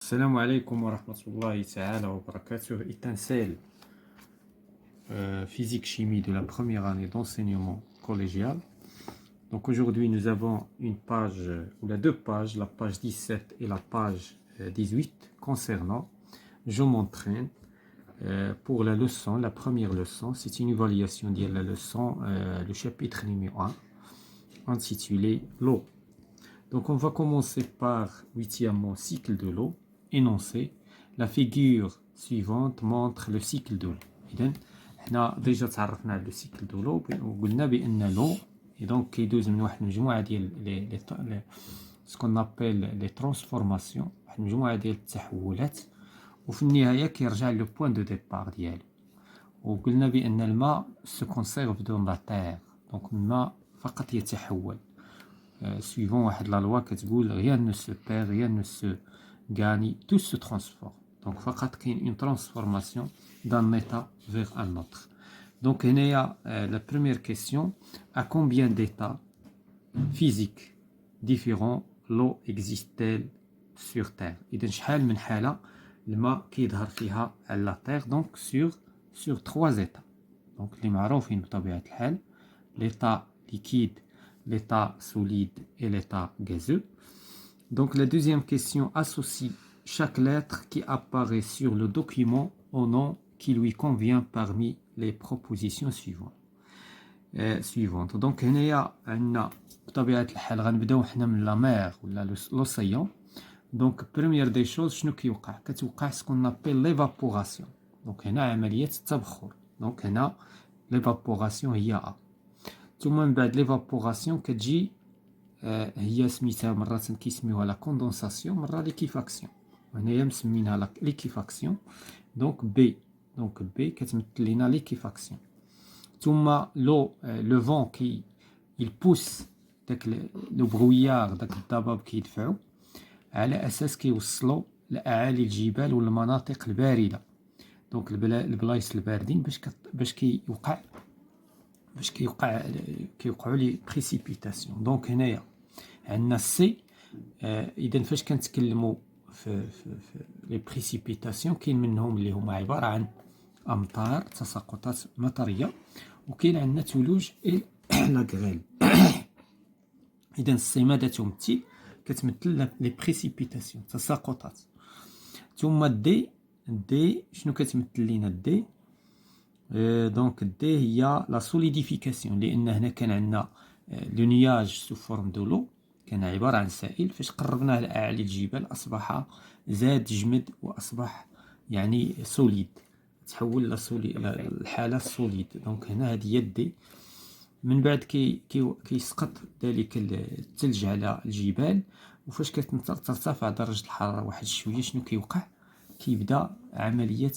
Salam alaikum wa rahmatullahi ta'ala wa barakatuh. Étincelle physique-chimie de la première année d'enseignement collégial. Donc aujourd'hui nous avons une page, ou la deux pages, la page 17 et la page 18 concernant je m'entraîne pour la leçon, la première leçon. C'est une évaluation de la leçon, le chapitre numéro 1 intitulé l'eau. Donc on va commencer par huitièmement cycle de l'eau. Énoncé. La figure suivante montre le cycle de l'eau. إذن حنا ديجا تعرفنا على le cycle de l'eau وقلنا بأن l'eau et donc كيدوز من واحد المجموعة ديال ce qu'on appelle les transformations، واحد المجموعة ديال التحولات وفي النهاية كيرجع لو بوين دو ديبار ديالو. وقلنا بأن الماء se conserve dans la terre، donc الماء فقط يتحول suivant واحد la loi كتقول rien ne se perd, rien ne se gagne, tout se transforme. Donc فقط كاين une transformation d'un état vers un autre. Donc هنايا la première question, à combien d'états physiques différents l'eau existe-t-elle sur terre؟ إذا شحال من حالة الماء كيظهر فيها على la terre؟ donc sur trois états. donc اللي معروفين بطبيعة الحال l'état liquide, l'état solide et l'état gazeux. Donc la deuxième question, associe chaque lettre qui apparaît sur le document au nom qui lui convient parmi les propositions suivantes. Donc هنايا عندنا بطبيعة الحال غنبداو حنا من la mer ولا l'océan. Donc première des choses شنو كتوقع ce qu'on appelle l'évaporation. donc هنا عملية التبخر. donc هنا l'évaporation هي A. ثم من بعد l'évaporation كتجي هي سميتها مرة كيسميوها لا كوندونساسيون مرة ليكيفاكسيون، وهنايا مسمينها ليكيفاكسيون. دونك بي كتمثل لينا ليكيفاكسيون. ثم لو فون كي يبوس داك لو برويار داك الضباب كيدفعو على اساس كيوصلو لاعالي الجبال والمناطق البارده. دونك البلايص الباردين باش كيوقعوا لي بريسيبيتاسيون. دونك هنايا عندنا سي. اذا فاش كنتكلموا في لي بريسيبيتاسيون كاين منهم اللي هما عباره عن امطار، تساقطات مطريه، وكاين عندنا ثلوج لا غريل. اذا السي ماذا تمثل؟ كتمثل لي بريسيبيتاسيون، تساقطات. ثم دي شنو كتمثل لينا دي؟ دونك دي هي لا سوليديفيكاسيون، لان هنا كان عندنا لو نياج سو فورم دو لو، كان عباره عن سائل. فاش قربناه لاعالي الجبال اصبح زاد جمد واصبح يعني سوليد، تحول للحاله السوليد. دونك هنا هذه هي دي. من بعد كيسقط ذلك الثلج على الجبال، وفاش كترتفع درجه الحراره واحد شويه شنو كيوقع؟ كيبدا عمليه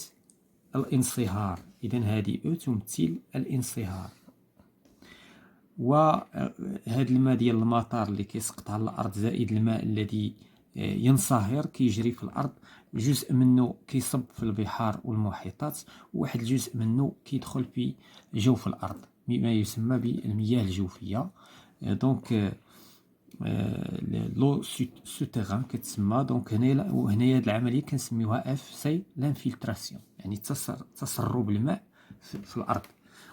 الانصهار. إذا هذه أو تمثل الانصهار. وهذا الماء ديال المطر اللي كيسقط على الأرض زائد الماء الذي ينصهر كيجري في الأرض، جزء منه كيصب في البحار والمحيطات، وواحد الجزء منه كيدخل في جوف الأرض بما يسمى بالمياه الجوفية. دونك لو سوتيران كتسمى. دونك هنايا هاد العمليه كنسميوها اف سي لانفلتراسيون، يعني تسرب الماء في الارض.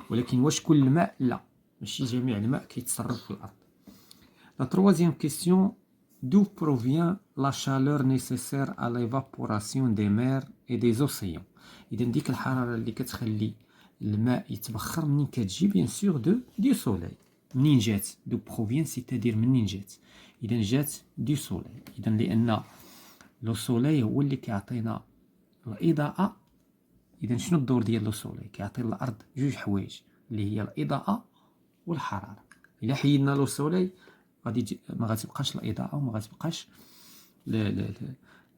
ولكن واش كل الماء؟ لا، ماشي جميع الماء كيتسرب في الارض. لا troisième question, d'où provient la chaleur nécessaire à l'évaporation des mers et des océans؟ اذا ديك الحراره اللي كتخلي الماء يتبخر منين كتجي؟ بيان سور دو سولي. منين جات؟ دو بروفيان سيتادير منين جات؟ اذا جات دو سولي. اذا لان لو سولي هو اللي كيعطينا الاضاءه. اذا شنو الدور ديال لو سولي؟ كيعطي الارض جوج حوايج اللي هي الاضاءه والحراره. الا حيدنا لو سولي غادي ما غتبقاش الاضاءه وما غتبقاش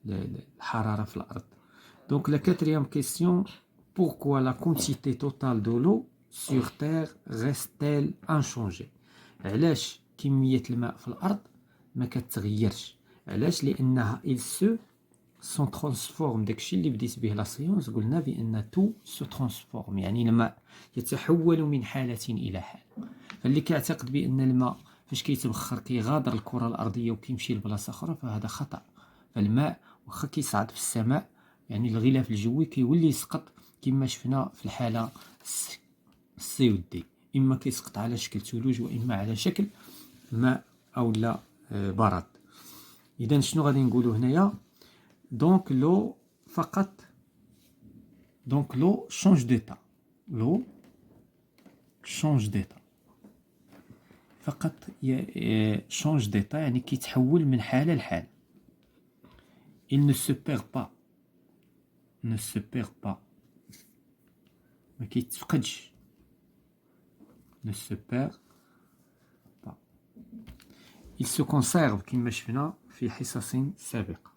الحراره في الارض. دونك لا quatrième question, pourquoi la quantité totale de l'eau sur terre reste-t-elle inchangée؟ علاش كمية الماء في الأرض ما كتغيرش؟ علاش؟ لأنها il se transforme. داكشي اللي بديت به لا سيونس، قلنا بأن tout se transforme، يعني الماء يتحول من حالة إلى حالة. فاللي كيعتقد بأن الماء فاش كيتبخر كيغادر الكرة الأرضية وكيمشي لبلاصة أخرى فهذا خطأ. فالماء واخا كيصعد في السماء يعني الغلاف الجوي كيولي يسقط كما شفنا في الحالة السي و دي، إما كيسقط على شكل ثلوج وإما على شكل ماء أو لا برد. إذا شنو غادي نقولو هنايا؟ دونك لو فقط دونك لو شونج d'état، لو شونج d'état فقط شونج d'état يعني كيتحول من حالة لحالة. il ne se perd pas ne se perd pas ما كيتفقدش ne se perd pas il se conserve كما شفنا في حصص سابقة.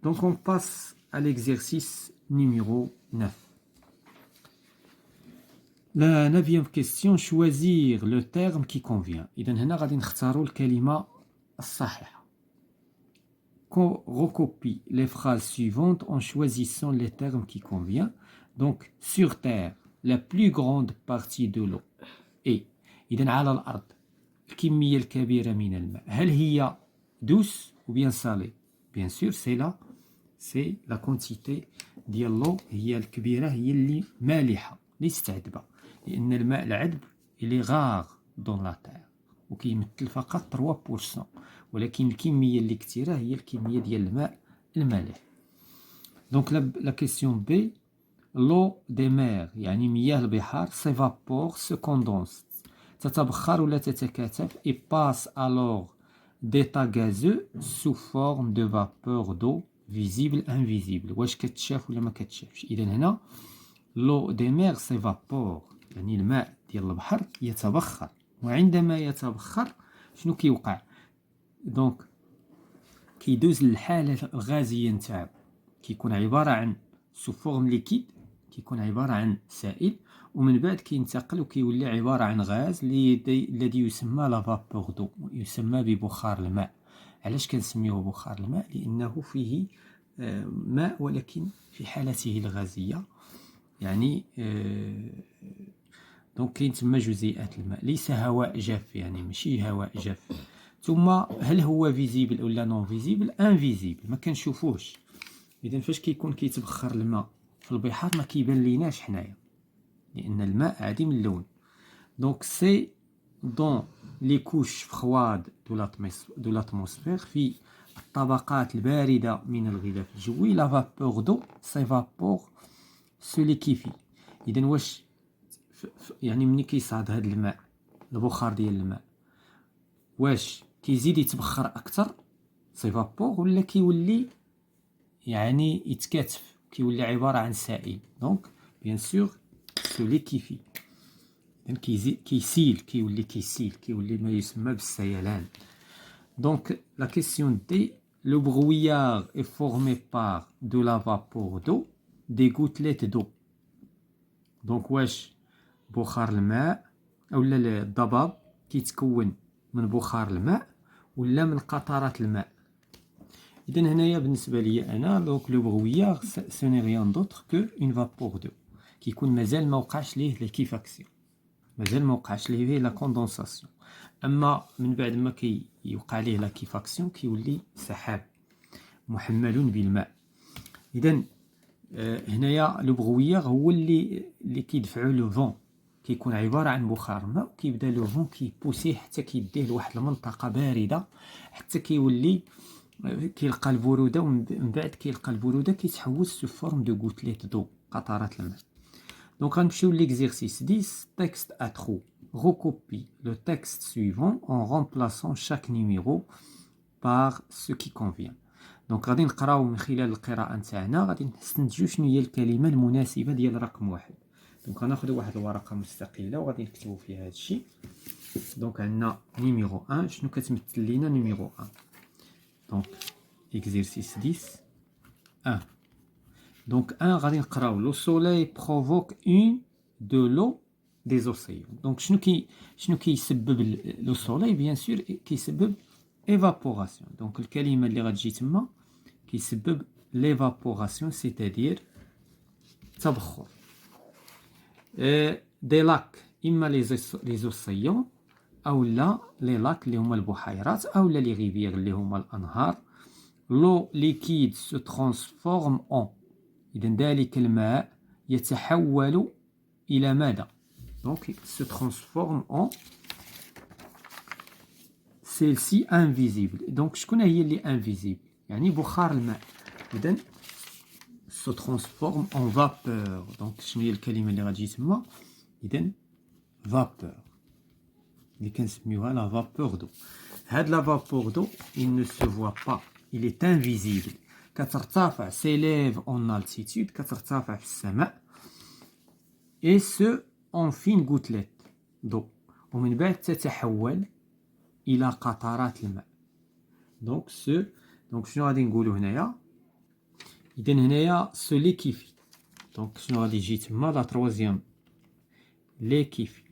Donc on passe à l'exercice numéro 9. La 9e question, choisir le terme qui convient. إذا هنا غادي نختاروا الكلمة الصحيحة. Recopie les phrases suivantes en choisissant les termes qui convient. Donc sur terre, la plus grande partie de l'eau est. إذا على الأرض الكمية الكبيرة من الماء هل هي douce ou bien salée؟ Bien sûr c'est la quantité ديال لو هي الكبيرة، هي اللي مالحة ليست عذبة، لأن الماء العذب اللي غار دون لا تير وكيمثل فقط 3%، ولكن الكمية اللي كثيرة هي الكمية ديال الماء المالح. دونك لا كيسيون بي، لو دي مير يعني مياه البحار سيفابور سو كوندونس تتبخر ولا تتكاثف et passe alors d'état gazeux sous forme de vapeur d'eau visible invisible. واش كتشاف ولا ما كتشافش؟ إذا هنا لو دي مير سيفابور يعني الماء ديال البحر يتبخر، وعندما يتبخر شنو كيوقع؟ دونك كيدوز للحالة الغازية نتاعو، كيكون عبارة عن سو فورم ليكيد، كيكون عبارة عن سائل، ومن بعد كينتقل وكيولي عبارة عن غاز الذي يسمى لا فابور دو، يسمى ببخار الماء. علاش كنسميوه بخار الماء؟ لأنه فيه ماء ولكن في حالته الغازية، يعني دونك كاين تما جزيئات الماء، ليس هواء جاف، يعني ماشي هواء جاف. ثم هل هو فيزيبل ولا نون فيزيبل؟ انفيزيبل، ما كنشوفوش. اذا فاش كيكون كيتبخر الماء في البحار ما كيبان ليناش حنايا لان الماء عديم اللون. دونك سي دون لي كوش فخواد دو لاتموسفير، في الطبقات البارده من الغلاف الجوي، لا فابور دو سيفابور سو ليكيفي. اذا واش يعني ملي كيصعد هذا الماء البخار ديال الماء واش كيزيد يتبخر اكثر سيفابور ولا كيولي يعني يتكاتف كيولي عباره عن سائل؟ دونك بيان سور سو ليكيفي، يعني كيسيل كيولي ما يسمى بالسيلان. دونك لا كيسيون دي، لو برويار est formé par de la vapeur d'eau des gouttelettes d'eau. دونك واش بخار الماء اولا الضباب كيتكون من بخار الماء ولا من قطرات الماء؟ اذا هنايا بالنسبه لي انا دونك لو برويار سو ني ريان دوطر كو اون فابور دو، كيكون مازال ما وقعش ليه ليكيفاكسيون، مازال ما وقعش ليه لا كوندونساسيون. اما من بعد ما كيوقع ليه لا كيفاكسيون كيولي سحاب محمل بالماء. اذا هنايا لو برويار هو اللي كيدفعو لو فون، كيكون عباره عن بخار ماء وكيبدا لو فون كيبوسيه حتى كيديه لواحد المنطقه بارده حتى كيولي كيلقى البروده، ومن بعد كيلقى البروده كيتحول سو فورم دو غوتليت دو، قطرات الماء. دونك غنمشيو ليكزيرسيس 10 texte à trous. Recopie le texte suivant en remplaçant chaque numéro par ce qui convient. دونك غادي نقراو من خلال القراءة نتاعنا غادي نستنتجو شنو هي الكلمة المناسبة ديال رقم 1. دونك غناخدو واحد الورقة مستقلة وغادي نكتبو فيها هادشي. دونك عندنا نيميرو 1، شنو كتمثل لينا نيميرو 1؟ دونك exercice 10 1. دونك 1 غادي نقراو لو سوليي بروفوك اون دو لو دي اوسيون. دونك شنو كيسبب لو سوليي؟ بيان سور كيسبب ايفابوراسيون. دونك الكلمه اللي غتجي تما كيسبب ليفابوراسيون سيتادير تبخر. دي لاك اما لي زوسيون او لا لي لاك اللي هما البحيرات او لا لي ريفيير اللي هما الانهار l'eau liquide se transforme en إذن ذلك الماء يتحول إلى ماذا donc se transforme en celle-ci invisible donc شكون هي اللي invisible يعني بخار الماء إذن se transforme en vapeur donc شنو هي الكلمة اللي غتجي تما إذن vapeur اللي كنسميوها la vapeur d'eau هاد la vapeur d'eau il ne se voit pas il est invisible كترتفع s'élève en altitude كترتفع في السماء et ce en fine gouttelette d'eau ومن بعد تتحول إلى قطرات الماء donc شنو غادي نقولوا هنايا إذن هنايا se liquéfie donc شنو غادي يجي تما لا troisième liquéfie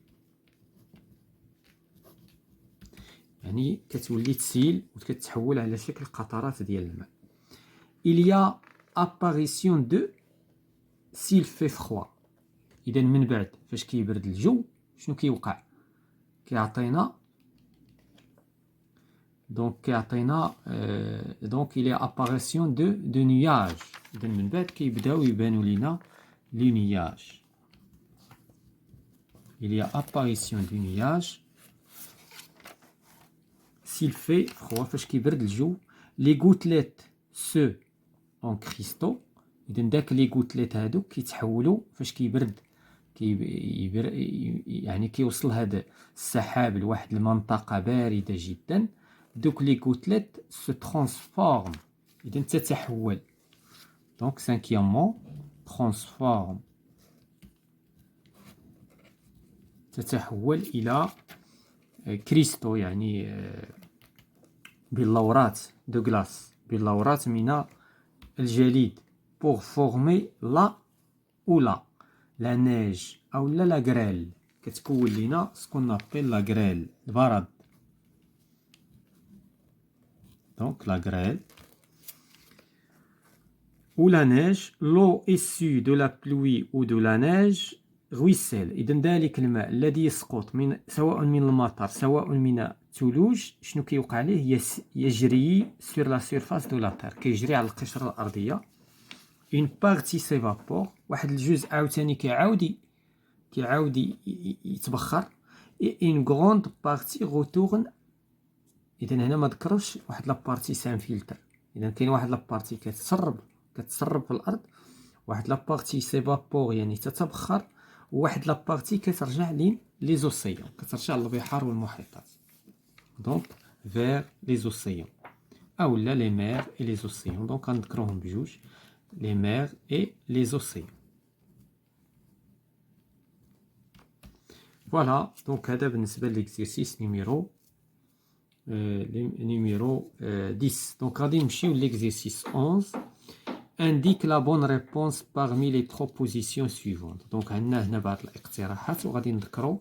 يعني كتولي تسيل وكتحول على شكل قطرات ديال الماء il y a apparition de s'il fait froid إذن من بعد فاش كيبرد الجو شنو كيوقع كيعطينا دونك دونك il y a apparition de nuages إذن من بعد كيبداو يبانو لينا لي nuages il y a apparition du nuage s'il fait froid فاش كيبرد الجو les gouttelettes se en cristaux إذن داك لي gouttelettes هادو كيتحولوا فاش كيبرد يعني كيوصل هذا السحاب لواحد المنطقة باردة جدا دوك لي gouttelettes se transforment إذن تتحول donc cinquièmement transforme تتحول إلى كريستو يعني بلورات دو غلاس بلورات من الجليد pour former la neige أو لا غريل كتكون لينا سكون نابيل لا غريل البرد donc la grêle ou la neige l'eau issue de la pluie ou de la neige ruisselle إذن ذلك الماء الذي يسقط من سواء من المطر سواء من الثلوج شنو كيوقع عليه يجري sur la surface de la terre كيجري على القشرة الأرضية une partie s'évapore واحد الجزء عاوتاني كيعاود يتبخر et une grande partie retourne إذن هنا ما ذكروش واحد لابارتي سانفيلتر إذن كاين واحد لابارتي كتسرب في الأرض واحد لابارتي سيفابور يعني تتبخر وواحد لابارتي كترجع لي زوسيون كترجع للبحار والمحيطات دونك فير لي زوسيون أولا لي مير إي لي زوسيون دونك غنذكروهم بجوج لي مير إي لي زوسيون فوالا دونك هذا بالنسبة ليكزيرسيس نيميرو numéro 10 donc غادي نمشيو l'exercice 11 indique la bonne réponse parmi les propositions suivantes donc عندنا هنا بعض الاقتراحات وغادي نذكروا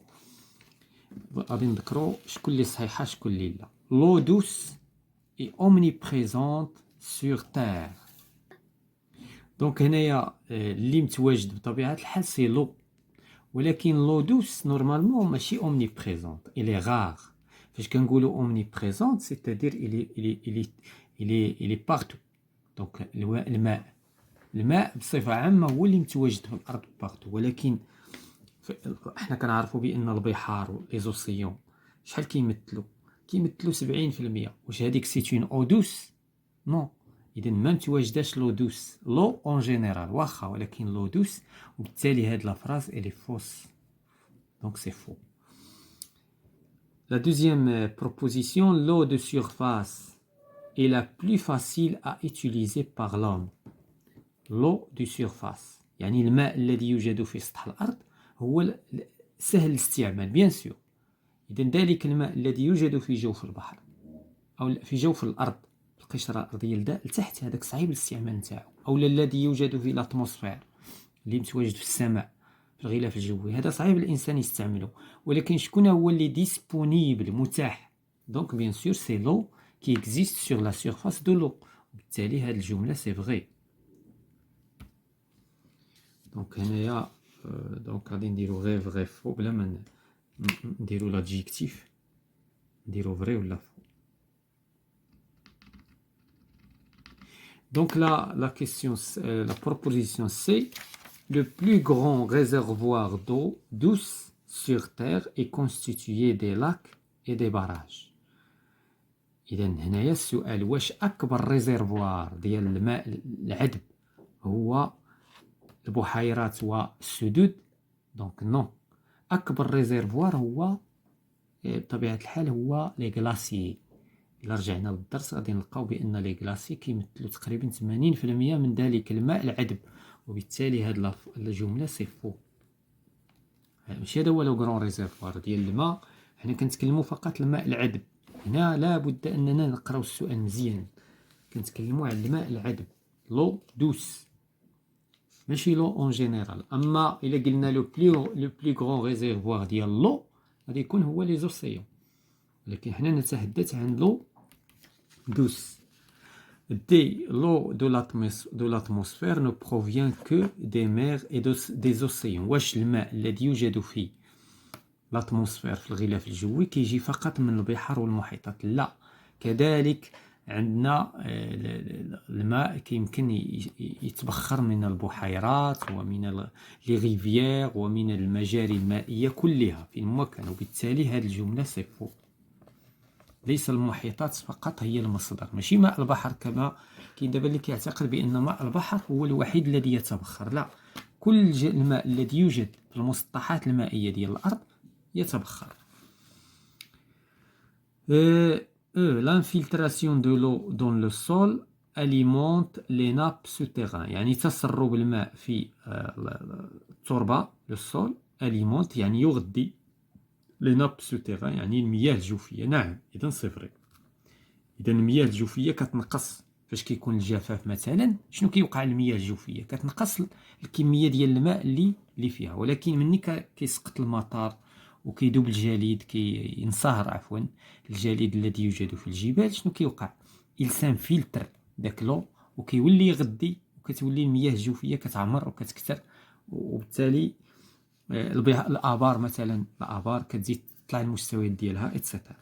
شكون اللي صحيحه شكون اللي لا l'eau douce est omniprésente sur terre donc هنايا اللي متواجد بطبيعه الحال سي لو ولكن لو دوس نورمالمون ماشي omniprésente il est rare فاش كنقولوا omniprésente c'est-à-dire il est partout donc الماء بصفة عامة هو اللي متواجد في الأرض بارتو ولكن احنا كنعرفوا بأن البحار لي زوسيون شحال كيمثلوا 70% واش هذيك سي اون او دوس نو إذن ما متواجداش لو دوس لو اون جينيرال واخا ولكن لو دوس وبالتالي هاد لا فراز الي فوس دونك سي فو La deuxième proposition, l'eau de surface est la plus facile à utiliser par l'homme. L'eau de surface. يعني الماء الذي يوجد في سطح الأرض هو سهل الاستعمال bien sûr. إذن ذلك الماء الذي يوجد في جوف البحر أو في جوف الأرض القشرة الأرضية لتحت هذاك صعيب الاستعمال نتاعو أو الذي يوجد في الأتموسفير اللي متواجد في السماء في الغلاف الجوي هذا صعيب الانسان يستعمله ولكن شكون هو اللي ديسپونيبل متاح دونك بيان سور سي لو كي اكزيست سور لا سيرفاس دو لو وبالتالي هذه الجمله سي فغي دونك هنايا دونك غادي نديرو غير فغي فو بلا ما نديرو لادجيكتيف نديرو فغي ولا فو Donc là, la proposition C, le plus grand réservoir d'eau douce sur Terre est constitué des lacs et des barrages. إذا هنايا السؤال واش أكبر ريزرفوار ديال الماء العذب هو البحيرات والسدود؟ دونك نو. أكبر ريزرفوار هو بطبيعة الحال هو لي غلاسيي. إلا رجعنا للدرس غادي نلقاو بأن لي غلاسي كيمثلوا تقريبا 80% من ذلك الماء العذب، وبالتالي هاد الجملة سي فو. ماشي هذا هو لو غران ريزرفوار ديال الماء، حنا كنتكلموا فقط الماء العذب. هنا لابد أننا نقراو السؤال مزيان، كنتكلموا على الماء العذب لو دوس ماشي لو اون جينيرال. اما الا قلنا لو بلو غران ريزرفوار ديال لو غادي يكون هو لي زوسيون، لكن حنا نتحدث عن لو douce. L'eau de l'atmosphère ne provient que des mers et des océans. واش الماء الذي يوجد في الاتموسفير في الغلاف الجوي كيجي فقط من البحار والمحيطات؟ لا، كذلك عندنا الماء كيمكن يتبخر من البحيرات ومن لي ريفيير ومن المجاري المائية كلها في المكان، وبالتالي هذه الجملة سي فو. ليس المحيطات فقط هي المصدر، ماشي ماء البحر كما كاين دابا اللي كيعتقد بان ماء البحر هو الوحيد الذي يتبخر. لا، كل الماء الذي يوجد في المسطحات المائية ديال الأرض يتبخر. L'infiltration de l'eau dans le sol alimente les nappes souterraines. يعني تسرب الماء في التربة le sol alimente يعني يغذي لي ناب سوتيغان يعني المياه الجوفيه. نعم، اذا صفري. اذا المياه الجوفيه كتنقص فاش كيكون الجفاف مثلا. شنو كيوقع للمياه الجوفيه؟ كتنقص الكميه ديال الماء اللي فيها، ولكن مني كيسقط المطر وكيذوب الجليد، كينصهر عفوا الجليد الذي يوجد في الجبال، شنو كيوقع؟ il s'infiltre داك لو وكيولي يغذي، وكتولي المياه الجوفيه كتعمر وكتكثر، وبالتالي الابار مثلا، الابار كتزيد تطلع المستويات ديالها اتسيتيرا.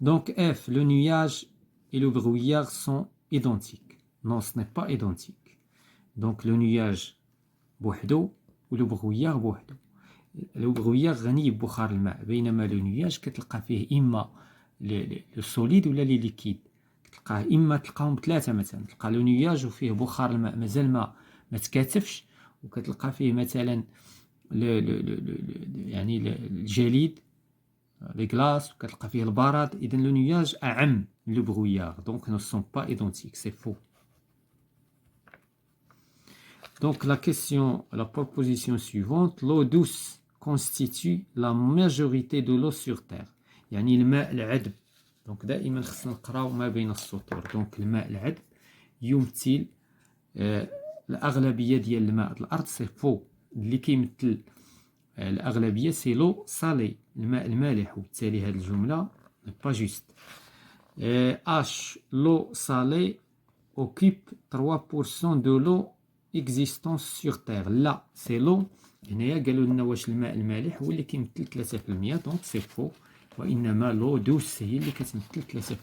دونك اف لو نياج اي لو برويار سون ايدونتيك. نو سو ني با ايدونتيك. دونك لو نياج بوحدو ولو برويار بوحدو. لو برويار غني ببخار الماء، بينما لو نياج كتلقى فيه اما لو سوليد ولا لي ليكيد. كتلقاه اما تلقاهم بثلاثه، مثلا تلقى لو نياج وفيه بخار الماء مازال ما تكاتفش، وكتلقى فيه مثلا يعني الجليد لي غلاس، وكتلقى فيه البرد. اذا لو نياج اعم من لو برويار، دونك نو سون با ايدونتيك، سي فو. دونك لا كيسيون la proposition suivante, l'eau douce constitue la majorité de l'eau sur terre. يعني الماء العذب، دونك دائما خصنا نقراو ما بين السطور. دونك الماء العذب يمثل الاغلبيه ديال الماء الارض، سي فو. اللي كيمثل الأغلبية سي لو سالي، الماء المالح، وبالتالي هذه الجملة با جوست. لو سالي اوكيب 3% دو لو اكزيستونس سور تير. لا، سي لو. هنايا قالوا لنا واش الماء المالح هو اللي كيمثل 3%، دونك سي فو، وإنما لو دوس هي اللي كتمثل 3%.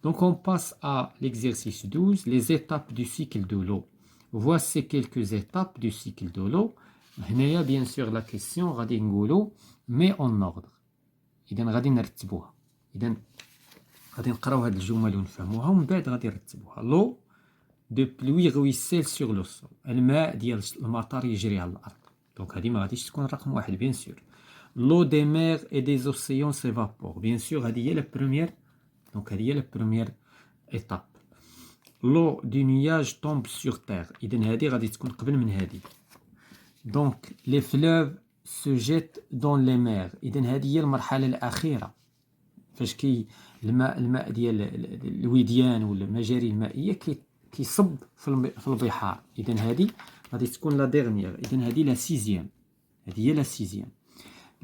Donc on passe à l'exercice 12, les étapes du cycle de l'eau. Voici quelques étapes du cycle de l'eau. هنايا bien sûr la question غادي نقولوا mais en ordre. إذا غادي نرتبوها. إذا غادي نقراو هاد الجمل ونفهموها ومن بعد غادي نرتبوها. لو دو بلوي رويسيل سور لو سول. الماء ديال المطر يجري على الأرض. دونك هادي ما غاديش تكون رقم واحد bien sûr. L'eau des mers et des océans s'évapore. Bien sûr هادي هي la première. Donc هذه هي la première étape. L'eau du nuage tombe sur terre. إذا هذه غادي تكون قبل من هذه. Donc les fleuves se jettent dans les mers. إذا هذه هي المرحلة الأخيرة فاش الماء ديال الوديان ولا المجاري المائية كيصب في البحار. إذا هذه غادي تكون لا ديرنيير. إذا هذه لا سيزيام. هذه هي لا سيزيام.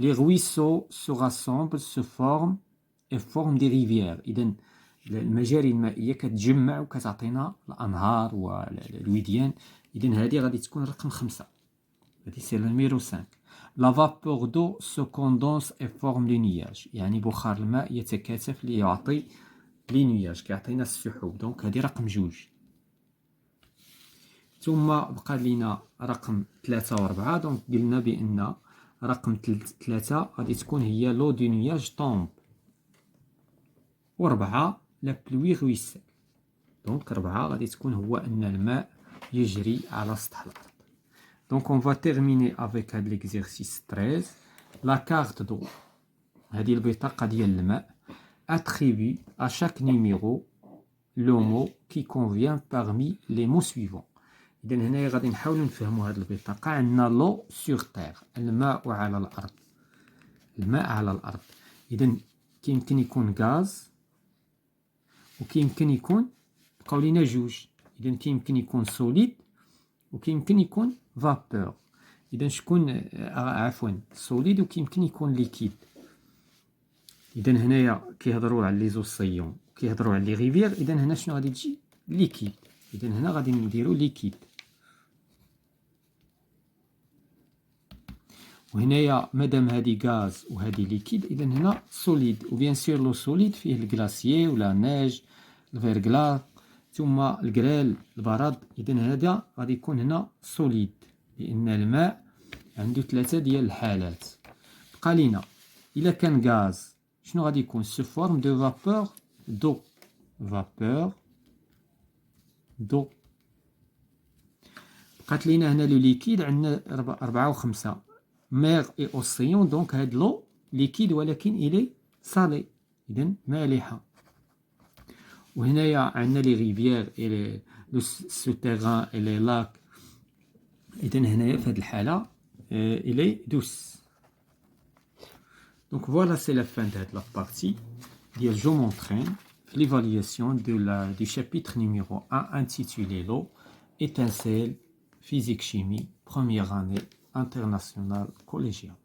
Les ruisseaux se rassemblent, se forment et forment des rivières. إذا المجاري المائية كتجمع وكتعطينا الأنهار والوديان. إذا هذه غادي تكون رقم 5. هذه سي نيميرو 5. La vapeur d'eau se condense et forme les nuages. يعني بخار الماء يتكاثف ليعطي لي نياج، كيعطينا السحب. دونك هذه رقم 2. ثم بقى لينا رقم 3 و 4. دونك قلنا بان رقم 3 غادي تكون هي لو دو نياج طومب، و 4 لا بلوي غويسال. دونك 4 غادي تكون هو ان الماء يجري على سطح الارض. دونك on va terminer avec هاد l'exercice 13. La carte d'eau، هذه البطاقة ديال الماء، attribue à chaque numéro le mot qui convient parmi les mots suivants. إذا هنايا غادي نحاولوا نفهموا هذه البطاقة. عندنا لو سور تير، الماء على الأرض، الماء على الأرض. إذا كيمكن يكون غاز وكيمكن يكون، بقاو لينا جوج، إذا كيمكن يكون سوليد وكيمكن يكون فابور. إذا شكون عفوا سوليد وكيمكن يكون ليكيد. إذا هنايا كيهضروا على لي زوسيون كيهضروا على لي ريفير. إذا هنا شنو غادي تجي؟ ليكيد. إذا هنا غادي نديرو ليكيد. وهنايا مادام هادي غاز وهادي ليكيد، إذا هنا سوليد. وبيان سور لو سوليد فيه الكلاسيي ولا نيج، الفيرغلا، ثم الكرال، البرد. إذا هذا غادي يكون هنا سوليد، لأن الماء عنده 3 ديال الحالات. بقى لينا إلا كان غاز شنو غادي يكون؟ سو فورم دو فابور دو، فابور دو. بقات لينا هنا لو ليكيد، عندنا 4 و 5 مير اي اوسيون. دونك هاد لو ليكيد ولكن إلي صالي، إذا مالحة. وهنايا عندنا لي ريفيير اي لو سوتيران اي لي لاك. إذا هنايا في هاد الحالة إلي دوس. Donc voilà, c'est la fin de la partie. Je m'entraîne l'évaluation du chapitre numéro 1 intitulé L'eau, étincelle, physique-chimie, première année internationale collégiale.